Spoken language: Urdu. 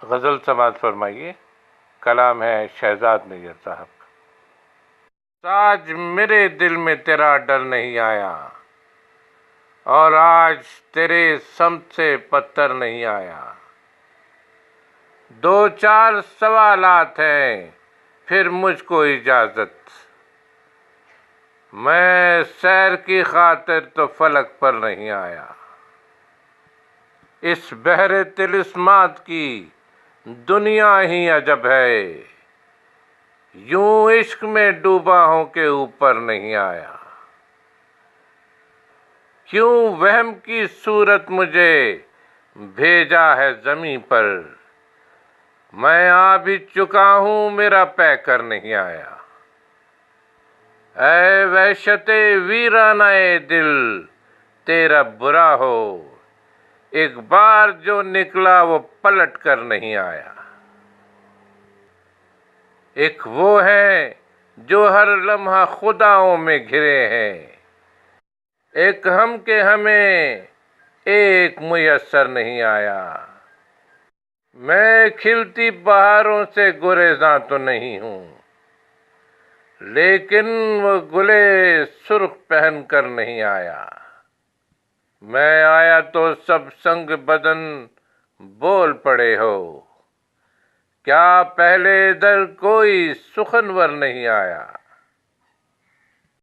غزل سماعت فرمائیے، کلام ہے شہزاد میّر صاحب کا۔ آج میرے دل میں تیرا ڈر نہیں آیا، اور آج تیرے سمت سے پتھر نہیں آیا۔ دو چار سوالات ہیں، پھر مجھ کو اجازت۔ میں سیر کی خاطر تو فلک پر نہیں آیا۔ اس بحر طلسمات کی دنیا ہی عجب ہے، یوں عشق میں ڈوبا ہوں کہ اوپر نہیں آیا۔ کیوں وہم کی صورت مجھے بھیجا ہے زمیں پر، میں آ بھی چکا ہوں میرا پے کر نہیں آیا۔ اے وحشت ویرانہ دل تیرا برا ہو، ایک بار جو نکلا وہ پلٹ کر نہیں آیا۔ ایک وہ ہے جو ہر لمحہ خداؤں میں گھرے ہیں، ایک ہم کہ ہمیں ایک میسر نہیں آیا۔ میں کھلتی بہاروں سے گریزاں تو نہیں ہوں، لیکن وہ گلے سرخ پہن کر نہیں آیا۔ میں آیا تو سب سنگ بدن بول پڑے ہو، کیا پہلے ادھر کوئی سخنور نہیں آیا؟